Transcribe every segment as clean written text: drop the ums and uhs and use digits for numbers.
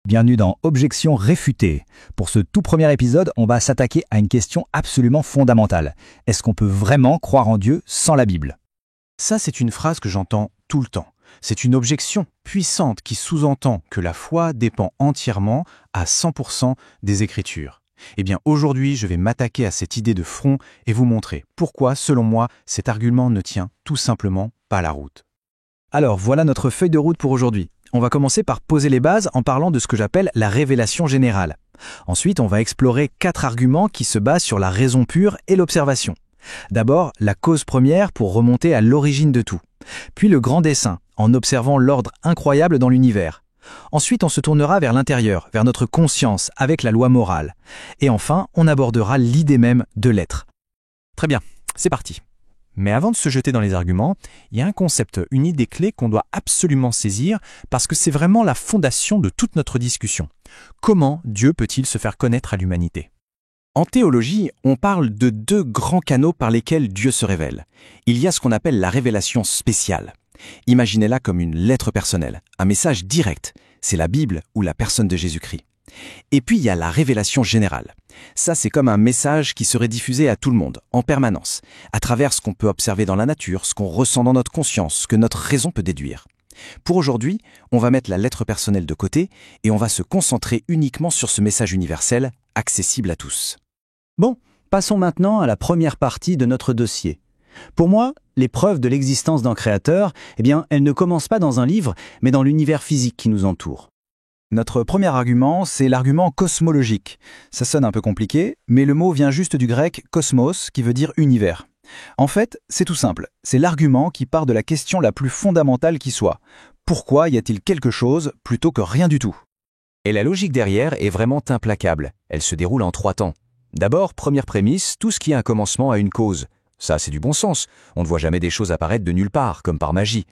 Bienvenue dans Objection réfutée. Pour ce tout premier épisode, on va s'attaquer à une question absolument fondamentale. Est-ce qu'on peut vraiment croire en Dieu sans la Bible? Ça, c'est une phrase que j'entends tout le temps. C'est une objection puissante qui sous-entend que la foi dépend entièrement, à 100%, des Écritures. Eh bien, aujourd'hui, je vais m'attaquer à cette idée de front et vous montrer pourquoi, selon moi, cet argument ne tient tout simplement pas la route. Alors, voilà notre feuille de route pour aujourd'hui. On va commencer par poser les bases en parlant de ce que j'appelle la révélation générale. Ensuite, on va explorer 4 arguments qui se basent sur la raison pure et l'observation. D'abord, la cause première pour remonter à l'origine de tout. Puis le grand dessein, en observant l'ordre incroyable dans l'univers. Ensuite, on se tournera vers l'intérieur, vers notre conscience, avec la loi morale. Et enfin, on abordera l'idée même de l'être. Très bien, c'est parti. Mais avant de se jeter dans les arguments, il y a un concept, une idée clé qu'on doit absolument saisir parce que c'est vraiment la fondation de toute notre discussion. Comment Dieu peut-il se faire connaître à l'humanité ? En théologie, on parle de 2 grands canaux par lesquels Dieu se révèle. Il y a ce qu'on appelle la révélation spéciale. Imaginez-la comme une lettre personnelle, un message direct. C'est la Bible ou la personne de Jésus-Christ. Et puis il y a la révélation générale. Ça, c'est comme un message qui serait diffusé à tout le monde, en permanence, à travers ce qu'on peut observer dans la nature, ce qu'on ressent dans notre conscience, ce que notre raison peut déduire. Pour aujourd'hui, on va mettre la lettre personnelle de côté et on va se concentrer uniquement sur ce message universel, accessible à tous. Bon, passons maintenant à la première partie de notre dossier. Pour moi, les preuves de l'existence d'un créateur, elles ne commencent pas dans un livre, mais dans l'univers physique qui nous entoure. Notre premier argument, c'est l'argument cosmologique. Ça sonne un peu compliqué, mais le mot vient juste du grec cosmos, qui veut dire univers. En fait, c'est tout simple. C'est l'argument qui part de la question la plus fondamentale qui soit. Pourquoi y a-t-il quelque chose plutôt que rien du tout ? Et la logique derrière est vraiment implacable. Elle se déroule en 3 temps. D'abord, première prémisse, tout ce qui a un commencement a une cause. Ça, c'est du bon sens. On ne voit jamais des choses apparaître de nulle part, comme par magie.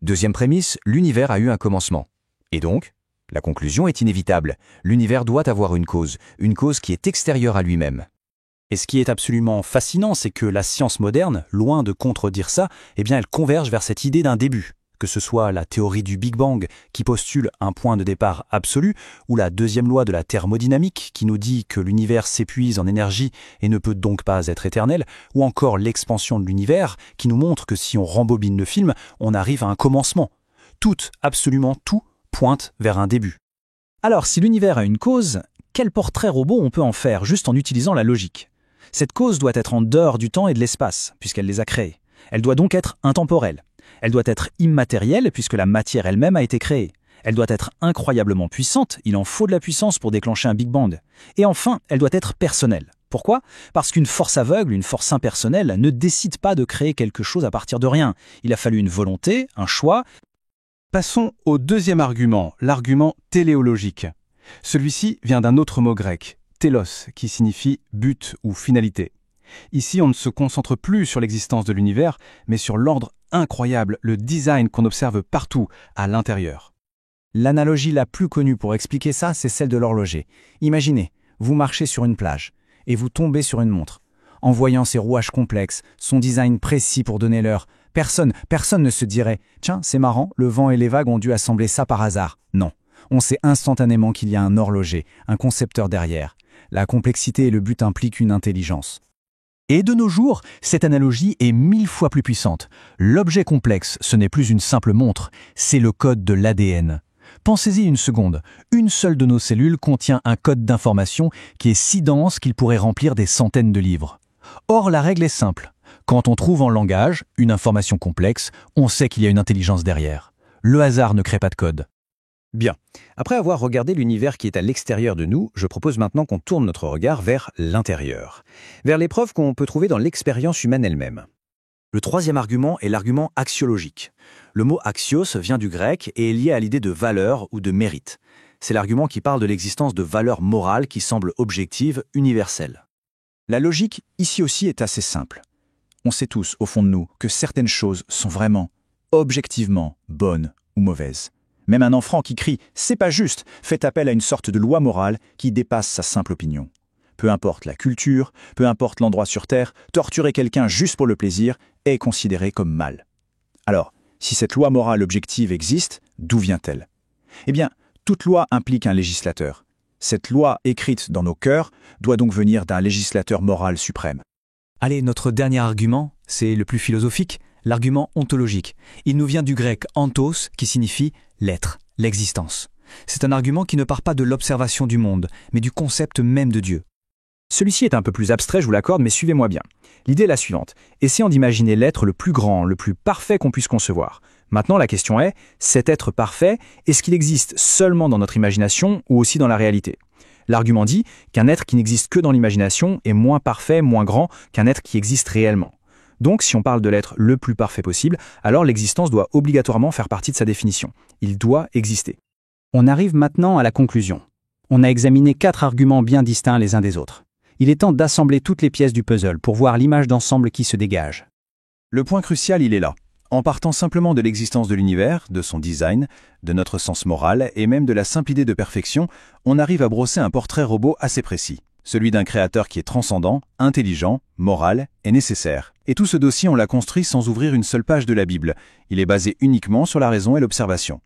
Deuxième prémisse, l'univers a eu un commencement. Et donc, la conclusion est inévitable. L'univers doit avoir une cause qui est extérieure à lui-même. Et ce qui est absolument fascinant, c'est que la science moderne, loin de contredire ça, elle converge vers cette idée d'un début. Que ce soit la théorie du Big Bang qui postule un point de départ absolu, ou la deuxième loi de la thermodynamique qui nous dit que l'univers s'épuise en énergie et ne peut donc pas être éternel, ou encore l'expansion de l'univers qui nous montre que si on rembobine le film, on arrive à un commencement. Tout, absolument tout, pointe vers un début. Alors, si l'univers a une cause, quel portrait robot on peut en faire juste en utilisant la logique ? Cette cause doit être en dehors du temps et de l'espace, puisqu'elle les a créés. Elle doit donc être intemporelle. Elle doit être immatérielle, puisque la matière elle-même a été créée. Elle doit être incroyablement puissante, il en faut de la puissance pour déclencher un Big Bang. Et enfin, elle doit être personnelle. Pourquoi ? Parce qu'une force aveugle, une force impersonnelle, ne décide pas de créer quelque chose à partir de rien. Il a fallu une volonté, un choix. Passons au deuxième argument, l'argument téléologique. Celui-ci vient d'un autre mot grec, télos, qui signifie but ou finalité. Ici, on ne se concentre plus sur l'existence de l'univers, mais sur l'ordre incroyable, le design qu'on observe partout, à l'intérieur. L'analogie la plus connue pour expliquer ça, c'est celle de l'horloger. Imaginez, vous marchez sur une plage, et vous tombez sur une montre. En voyant ses rouages complexes, son design précis pour donner l'heure, personne ne se dirait « Tiens, c'est marrant, le vent et les vagues ont dû assembler ça par hasard ». Non, on sait instantanément qu'il y a un horloger, un concepteur derrière. La complexité et le but impliquent une intelligence. Et de nos jours, cette analogie est 1000 fois plus puissante. L'objet complexe, ce n'est plus une simple montre, c'est le code de l'ADN. Pensez-y une seconde, une seule de nos cellules contient un code d'information qui est si dense qu'il pourrait remplir des centaines de livres. Or, la règle est simple. Quand on trouve en langage une information complexe, on sait qu'il y a une intelligence derrière. Le hasard ne crée pas de code. Bien. Après avoir regardé l'univers qui est à l'extérieur de nous, je propose maintenant qu'on tourne notre regard vers l'intérieur, vers les preuves qu'on peut trouver dans l'expérience humaine elle-même. Le troisième argument est l'argument axiologique. Le mot axios vient du grec et est lié à l'idée de valeur ou de mérite. C'est l'argument qui parle de l'existence de valeurs morales qui semblent objectives, universelles. La logique, ici aussi, est assez simple. On sait tous, au fond de nous, que certaines choses sont vraiment, objectivement, bonnes ou mauvaises. Même un enfant qui crie « c'est pas juste » fait appel à une sorte de loi morale qui dépasse sa simple opinion. Peu importe la culture, peu importe l'endroit sur Terre, torturer quelqu'un juste pour le plaisir est considéré comme mal. Alors, si cette loi morale objective existe, d'où vient-elle ? Eh bien, Toute loi implique un législateur. Cette loi écrite dans nos cœurs doit donc venir d'un législateur moral suprême. Allez, notre dernier argument, c'est le plus philosophique, l'argument ontologique. Il nous vient du grec anthos, qui signifie l'être, l'existence. C'est un argument qui ne part pas de l'observation du monde, mais du concept même de Dieu. Celui-ci est un peu plus abstrait, je vous l'accorde, mais suivez-moi bien. L'idée est la suivante. Essayons d'imaginer l'être le plus grand, le plus parfait qu'on puisse concevoir. Maintenant, la question est, cet être parfait, est-ce qu'il existe seulement dans notre imagination ou aussi dans la réalité ? L'argument dit qu'un être qui n'existe que dans l'imagination est moins parfait, moins grand qu'un être qui existe réellement. Donc, si on parle de l'être le plus parfait possible, alors l'existence doit obligatoirement faire partie de sa définition. Il doit exister. On arrive maintenant à la conclusion. On a examiné 4 arguments bien distincts les uns des autres. Il est temps d'assembler toutes les pièces du puzzle pour voir l'image d'ensemble qui se dégage. Le point crucial, il est là. En partant simplement de l'existence de l'univers, de son design, de notre sens moral et même de la simple idée de perfection, on arrive à brosser un portrait robot assez précis. Celui d'un créateur qui est transcendant, intelligent, moral et nécessaire. Et tout ce dossier, on l'a construit sans ouvrir une seule page de la Bible. Il est basé uniquement sur la raison et l'observation.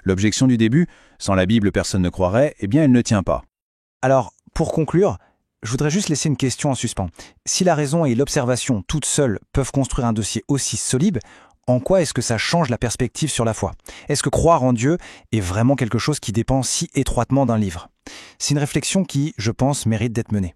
L'objection du début, sans la Bible personne ne croirait, eh bien elle ne tient pas. Alors, pour conclure, je voudrais juste laisser une question en suspens. Si la raison et l'observation toutes seules peuvent construire un dossier aussi solide, en quoi est-ce que ça change la perspective sur la foi ? Est-ce que croire en Dieu est vraiment quelque chose qui dépend si étroitement d'un livre ? C'est une réflexion qui, je pense, mérite d'être menée.